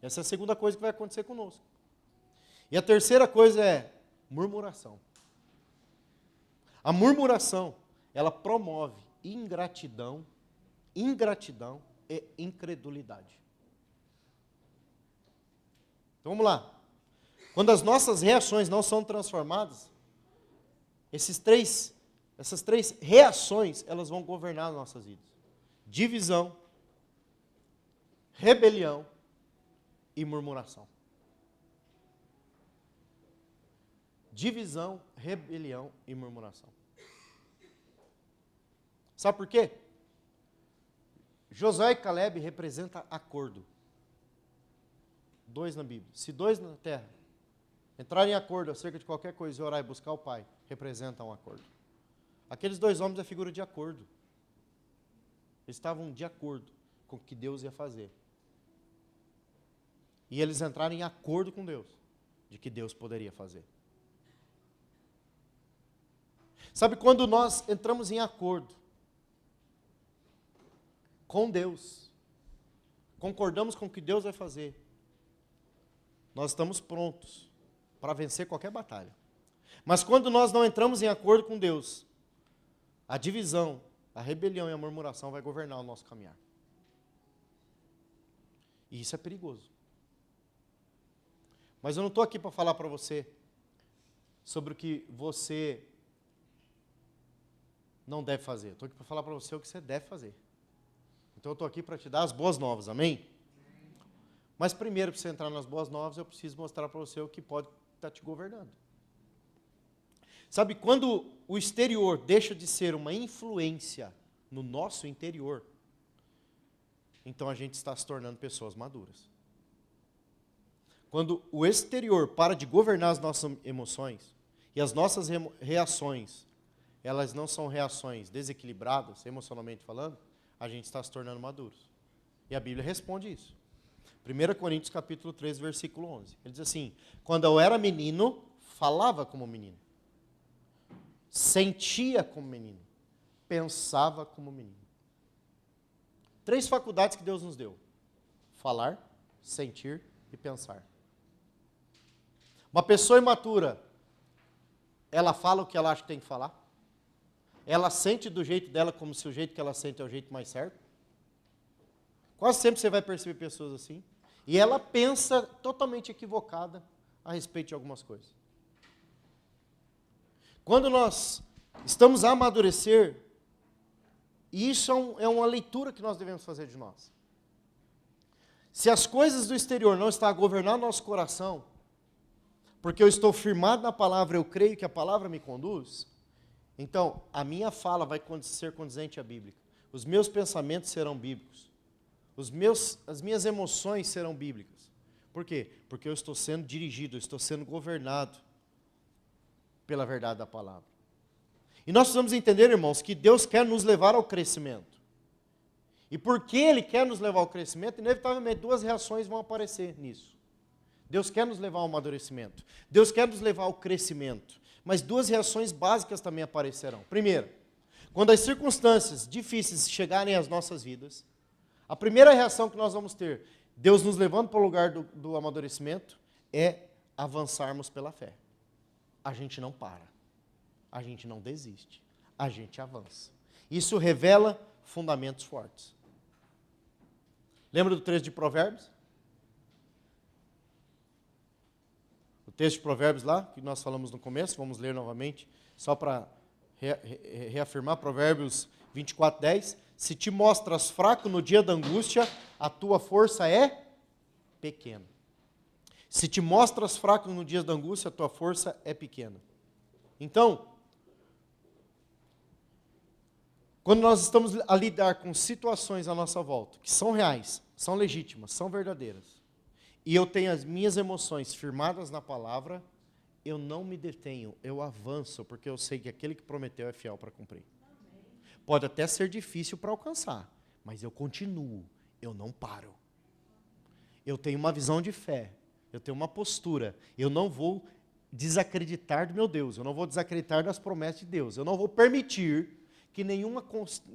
Essa é a segunda coisa que vai acontecer conosco. E a terceira coisa é murmuração. A murmuração, ela promove ingratidão e incredulidade. Então vamos lá. Quando as nossas reações não são transformadas, essas três reações, elas vão governar as nossas vidas. Divisão, rebelião e murmuração. Divisão, rebelião e murmuração. Sabe por quê? Josué e Caleb representam acordo. 2 na Bíblia. Se 2 na terra entrarem em acordo acerca de qualquer coisa e orar e buscar o Pai, representam um acordo. Aqueles 2 homens é figura de acordo. Eles estavam de acordo com o que Deus ia fazer. E eles entraram em acordo com Deus, de que Deus poderia fazer. Sabe, quando nós entramos em acordo com Deus, concordamos com o que Deus vai fazer, nós estamos prontos para vencer qualquer batalha. Mas quando nós não entramos em acordo com Deus, a divisão, a rebelião e a murmuração vai governar o nosso caminhar. E isso é perigoso. Mas eu não estou aqui para falar para você sobre o que você não deve fazer. Estou aqui para falar para você o que você deve fazer. Então eu estou aqui para te dar as boas novas, amém? Mas primeiro, para você entrar nas boas novas, eu preciso mostrar para você o que pode estar te governando. Sabe, quando o exterior deixa de ser uma influência no nosso interior, então a gente está se tornando pessoas maduras. Quando o exterior para de governar as nossas emoções e as nossas reações, elas não são reações desequilibradas, emocionalmente falando, a gente está se tornando maduros. E a Bíblia responde isso. 1 Coríntios capítulo 3, versículo 11. Ele diz assim: quando eu era menino, falava como menino, sentia como menino, pensava como menino. 3 faculdades que Deus nos deu: falar, sentir e pensar. Uma pessoa imatura, ela fala o que ela acha que tem que falar? Ela sente do jeito dela como se o jeito que ela sente é o jeito mais certo? Quase sempre você vai perceber pessoas assim. E ela pensa totalmente equivocada a respeito de algumas coisas. Quando nós estamos a amadurecer, e isso é uma leitura que nós devemos fazer de nós. Se as coisas do exterior não estão a governar nosso coração, porque eu estou firmado na palavra, eu creio que a palavra me conduz, então a minha fala vai ser condizente à Bíblia. Os meus pensamentos serão bíblicos. As minhas emoções serão bíblicas. Por quê? Porque eu estou sendo dirigido, eu estou sendo governado pela verdade da palavra. E nós precisamos entender, irmãos, que Deus quer nos levar ao crescimento. E porque Ele quer nos levar ao crescimento, inevitavelmente 2 reações vão aparecer nisso. Deus quer nos levar ao amadurecimento. Deus quer nos levar ao crescimento. Mas 2 reações básicas também aparecerão. Primeiro, quando as circunstâncias difíceis chegarem às nossas vidas, a primeira reação que nós vamos ter, Deus nos levando para o lugar do amadurecimento, é avançarmos pela fé. A gente não para, a gente não desiste, a gente avança. Isso revela fundamentos fortes. Lembra do texto de Provérbios? O texto de Provérbios lá, que nós falamos no começo, vamos ler novamente, só para reafirmar, Provérbios 24:10. Se te mostras fraco no dia da angústia, a tua força é pequena. Se te mostras fraco no dia da angústia, a tua força é pequena. Então, quando nós estamos a lidar com situações à nossa volta, que são reais, são legítimas, são verdadeiras, e eu tenho as minhas emoções firmadas na palavra, eu não me detenho, eu avanço, porque eu sei que aquele que prometeu é fiel para cumprir. Pode até ser difícil para alcançar, mas eu continuo, eu não paro. Eu tenho uma visão de fé, eu tenho uma postura, eu não vou desacreditar do meu Deus, eu não vou desacreditar das promessas de Deus, eu não vou permitir que nenhuma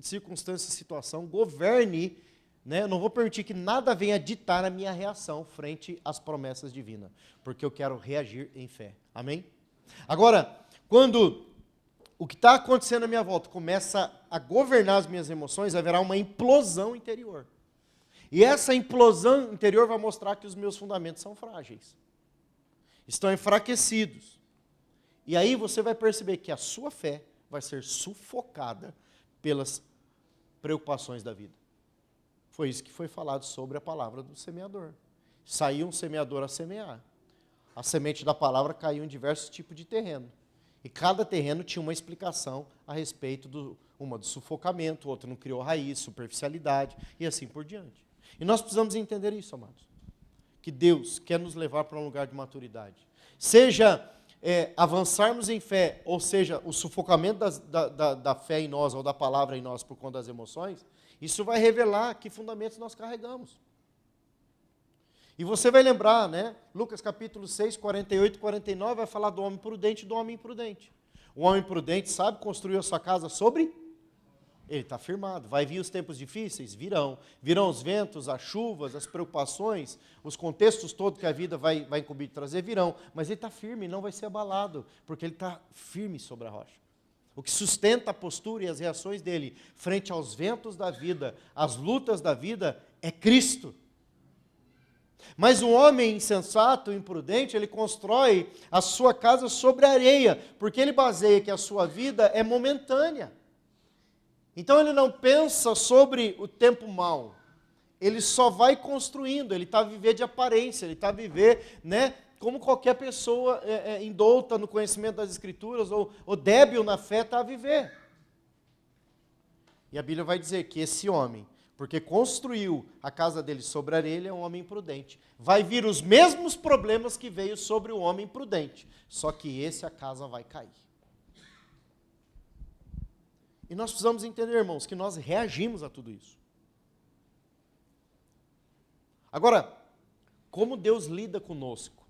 circunstância, situação governe né, eu não vou permitir que nada venha ditar a minha reação frente às promessas divinas, porque eu quero reagir em fé. Amém? Agora, quando o que está acontecendo à minha volta começa a governar as minhas emoções, haverá uma implosão interior. E essa implosão interior vai mostrar que os meus fundamentos são frágeis. Estão enfraquecidos. E aí você vai perceber que a sua fé vai ser sufocada pelas preocupações da vida. Foi isso que foi falado sobre a palavra do semeador. Saiu um semeador a semear. A semente da palavra caiu em diversos tipos de terreno. E cada terreno tinha uma explicação a respeito uma do sufocamento, outra não criou raiz, superficialidade e assim por diante. E nós precisamos entender isso, amados. Que Deus quer nos levar para um lugar de maturidade. Seja avançarmos em fé, ou seja, o sufocamento da fé em nós, ou da palavra em nós por conta das emoções, isso vai revelar que fundamentos nós carregamos. E você vai lembrar, né? Lucas capítulo 6, 48 e 49 vai falar do homem prudente e do homem imprudente. O homem prudente sabe construir a sua casa sobre? Ele está firmado. Vai vir os tempos difíceis? Virão. Virão os ventos, as chuvas, as preocupações, os contextos todos que a vida vai incumbir de trazer, virão. Mas ele está firme, não vai ser abalado, porque ele está firme sobre a rocha. O que sustenta a postura e as reações dele frente aos ventos da vida, às lutas da vida, é Cristo. Mas um homem insensato, imprudente, ele constrói a sua casa sobre a areia, porque ele baseia que a sua vida é momentânea. Então ele não pensa sobre o tempo mau, ele só vai construindo, ele está a viver de aparência, ele está a viver, né, como qualquer pessoa indouta no conhecimento das Escrituras ou débil na fé está a viver. E a Bíblia vai dizer que esse homem, porque construiu a casa dele sobre a areia, é um homem imprudente. Vai vir os mesmos problemas que veio sobre o homem imprudente, só que a casa vai cair. E nós precisamos entender, irmãos, que nós reagimos a tudo isso. Agora, como Deus lida conosco,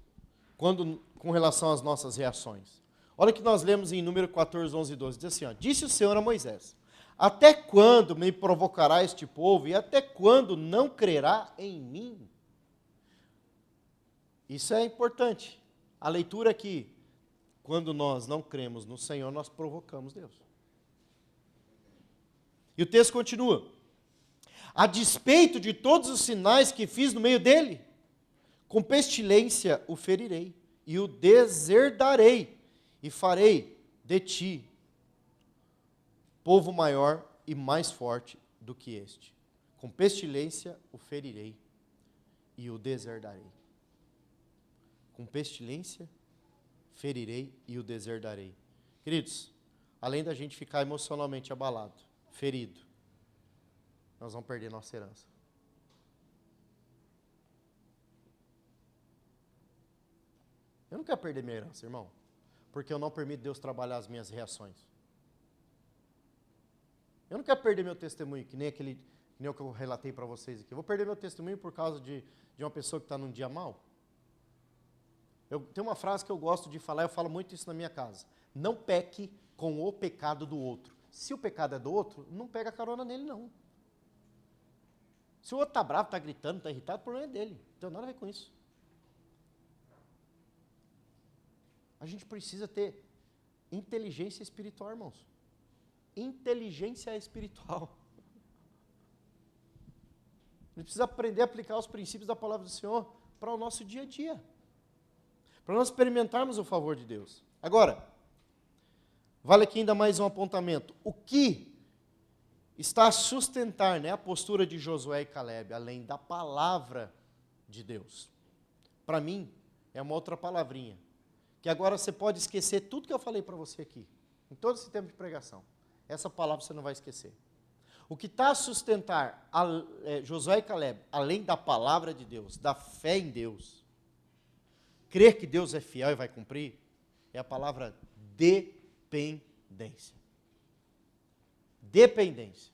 com relação às nossas reações? Olha o que nós lemos em Número 14, 11 e 12, diz assim, ó, disse o Senhor a Moisés, até quando me provocará este povo e até quando não crerá em mim? Isso é importante. A leitura aqui, quando nós não cremos no Senhor, nós provocamos Deus. E o texto continua. A despeito de todos os sinais que fiz no meio dele, com pestilência o ferirei e o deserdarei e farei de ti povo maior e mais forte do que este. Com pestilência o ferirei e o deserdarei. Com pestilência ferirei e o deserdarei. Queridos, além da gente ficar emocionalmente abalado, ferido, nós vamos perder nossa herança. Eu não quero perder minha herança, irmão, porque eu não permito Deus trabalhar as minhas reações. Eu não quero perder meu testemunho, que nem o que eu relatei para vocês aqui. Eu vou perder meu testemunho por causa de uma pessoa que está num dia mal? Tem uma frase que eu gosto de falar, eu falo muito isso na minha casa. Não peque com o pecado do outro. Se o pecado é do outro, não pega carona nele, não. Se o outro está bravo, está gritando, está irritado, o problema é dele. Não tem nada a ver com isso. A gente precisa ter inteligência espiritual, irmãos. Inteligência espiritual. A gente precisa aprender a aplicar os princípios da palavra do Senhor para o nosso dia a dia. Para nós experimentarmos o favor de Deus. Agora, vale aqui ainda mais um apontamento. O que está a sustentar, né, a postura de Josué e Caleb, além da palavra de Deus? Para mim, é uma outra palavrinha. Que agora você pode esquecer tudo que eu falei para você aqui, em todo esse tempo de pregação. Essa palavra você não vai esquecer. O que está a sustentar Josué e Caleb, além da palavra de Deus, da fé em Deus, crer que Deus é fiel e vai cumprir, é a palavra dependência. Dependência.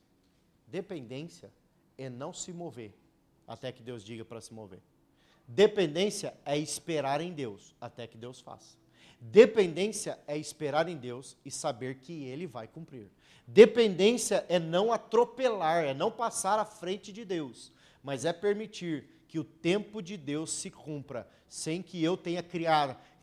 Dependência é não se mover até que Deus diga para se mover. Dependência é esperar em Deus até que Deus faça. Dependência é esperar em Deus e saber que Ele vai cumprir. Dependência é não atropelar, é não passar à frente de Deus, mas é permitir que o tempo de Deus se cumpra, sem que eu tenha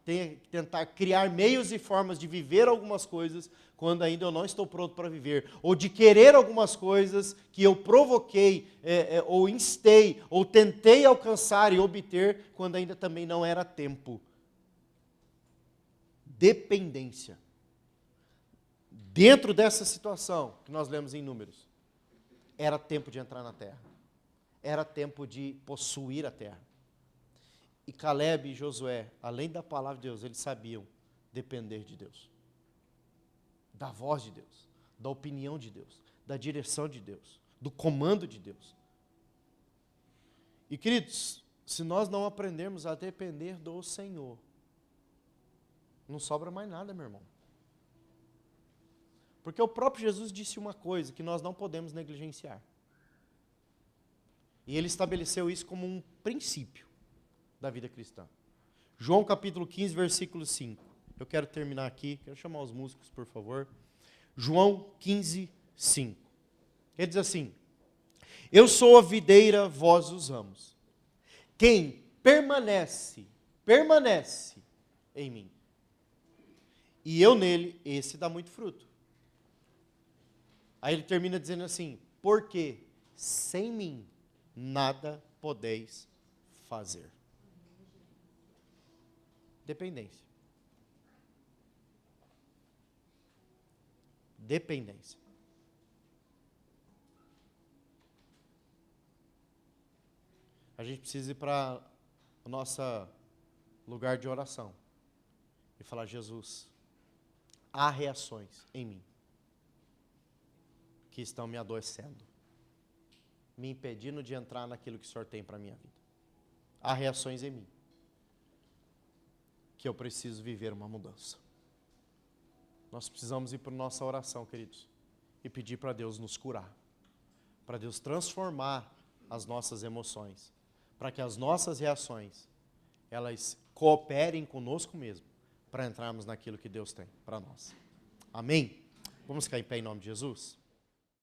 que tentar criar meios e formas de viver algumas coisas quando ainda eu não estou pronto para viver, ou de querer algumas coisas que eu provoquei, ou instei, ou tentei alcançar e obter quando ainda também não era tempo. Dependência. Dentro dessa situação que nós lemos em Números, era tempo de entrar na terra. Era tempo de possuir a terra. E Caleb e Josué, além da palavra de Deus, eles sabiam depender de Deus. Da voz de Deus, da opinião de Deus, da direção de Deus, do comando de Deus. E queridos, se nós não aprendermos a depender do Senhor, não sobra mais nada, meu irmão. Porque o próprio Jesus disse uma coisa que nós não podemos negligenciar. E ele estabeleceu isso como um princípio da vida cristã. João capítulo 15, versículo 5. Eu quero terminar aqui, quero chamar os músicos, por favor. João 15, 5. Ele diz assim: eu sou a videira, vós os ramos. Quem permanece em mim, e eu nele, esse dá muito fruto. Aí ele termina dizendo assim: porque sem mim nada podeis fazer. Dependência. Dependência. A gente precisa ir para o nosso lugar de oração e falar: Jesus, há reações em mim que estão me adoecendo, me impedindo de entrar naquilo que o Senhor tem para a minha vida. Há reações em mim que eu preciso viver uma mudança. Nós precisamos ir para a nossa oração, queridos, e pedir para Deus nos curar, para Deus transformar as nossas emoções, para que as nossas reações, elas cooperem conosco mesmo, para entrarmos naquilo que Deus tem para nós. Amém? Vamos ficar em pé em nome de Jesus?